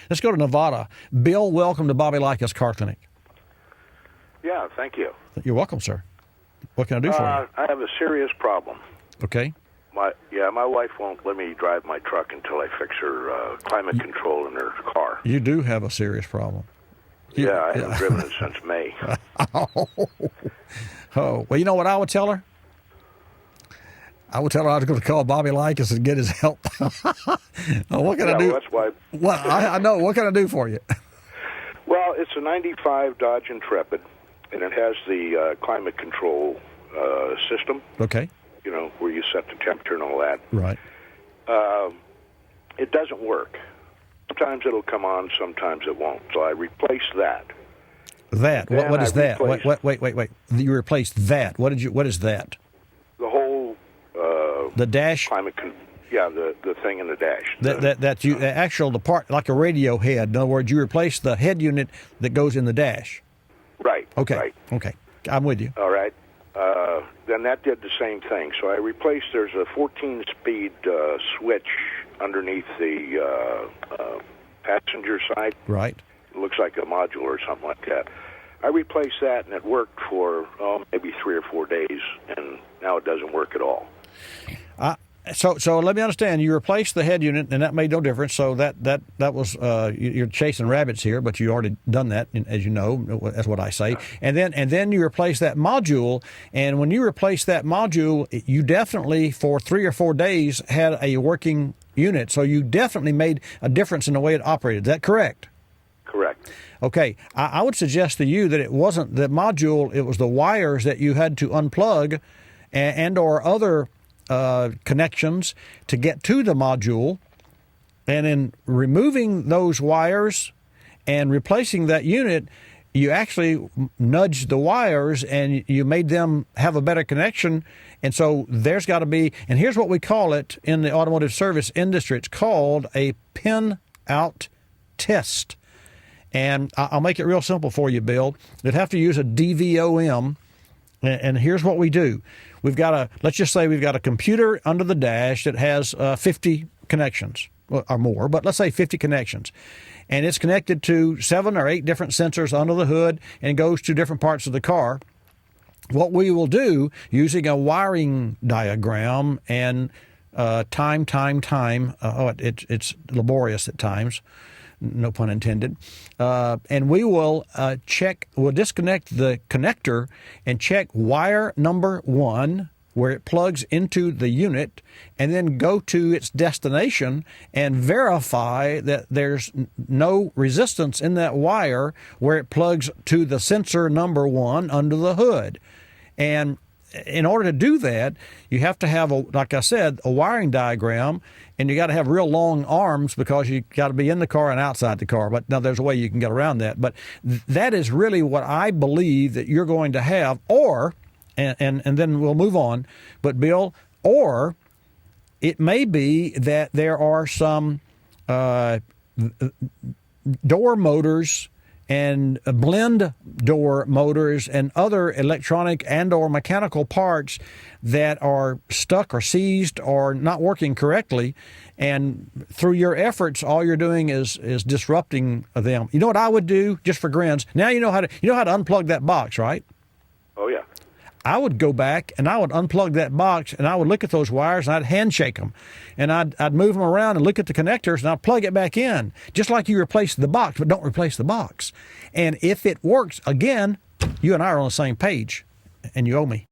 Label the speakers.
Speaker 1: Let's go to Nevada. Bill, welcome to Bobby Likis Car Clinic.
Speaker 2: Yeah, thank you.
Speaker 1: You're welcome, sir. What can I do for you?
Speaker 2: I have a serious problem.
Speaker 1: Okay.
Speaker 2: My wife won't let me drive my truck until I fix her climate control in her car.
Speaker 1: You do have a serious problem.
Speaker 2: I haven't driven it since May.
Speaker 1: Oh, well, you know what I would tell her? I would tell her I was going to call Bobby Likis and get his help. What can I do?
Speaker 2: Well, that's why.
Speaker 1: Well, I know. What can I do for you?
Speaker 2: Well, it's a 95 Dodge Intrepid, and it has the climate control system.
Speaker 1: Okay.
Speaker 2: You know, where you set the temperature and all that.
Speaker 1: Right.
Speaker 2: It doesn't work. Sometimes it'll come on, sometimes it won't. So I replaced that.
Speaker 1: That. What is that? Wait. You replaced that. What is that?
Speaker 2: The whole
Speaker 1: the dash.
Speaker 2: The thing in the dash.
Speaker 1: The part like a radio head. In other words, you replace the head unit that goes in the dash.
Speaker 2: Right.
Speaker 1: Okay.
Speaker 2: Right.
Speaker 1: Okay. I'm with you.
Speaker 2: All right. Then that did the same thing. So I replaced. There's a 14-speed switch underneath the passenger side.
Speaker 1: Right.
Speaker 2: It looks like a module or something like that. I replaced that, and it worked for maybe 3 or 4 days, and now it doesn't work at all.
Speaker 1: So let me understand. You replaced the head unit, and that made no difference. So that was you're chasing rabbits here, but you already done that, as you know. That's what I say. And then you replace that module, and when you replace that module, you definitely for 3 or 4 days had a working unit. So you definitely made a difference in the way it operated. Is that correct?
Speaker 2: Correct.
Speaker 1: Okay. I would suggest to you that it wasn't the module; it was the wires that you had to unplug, and or other connections to get to the module, and in removing those wires and replacing that unit, you actually nudged the wires and you made them have a better connection. And so there's got to be, and here's what we call it in the automotive service industry. It's called a pin out test. And I'll make it real simple for you, Bill. You'd have to use a DVOM. And here's what we do. Let's just say we've got a computer under the dash that has 50 connections or more, but let's say 50 connections. And it's connected to 7 or 8 different sensors under the hood and goes to different parts of the car. What we will do using a wiring diagram and it's laborious at times. No pun intended. And we will we'll disconnect the connector and check wire number 1, where it plugs into the unit, and then go to its destination and verify that there's no resistance in that wire where it plugs to the sensor number 1 under the hood. And in order to do that, you have to have, like I said, a wiring diagram, and you got to have real long arms because you got to be in the car and outside the car. But now there's a way you can get around that. But that is really what I believe that you're going to have, and then we'll move on. But Bill, or it may be that there are some door motors and blend door motors and other electronic and or mechanical parts that are stuck or seized or not working correctly. And through your efforts, all you're doing is disrupting them. You know what I would do, just for grins? Now you know how to unplug that box, right?
Speaker 2: Oh, yeah.
Speaker 1: I would go back and I would unplug that box and I would look at those wires and I'd handshake them. And I'd move them around and look at the connectors and I'd plug it back in. Just like you replace the box, but don't replace the box. And if it works, again, you and I are on the same page and you owe me.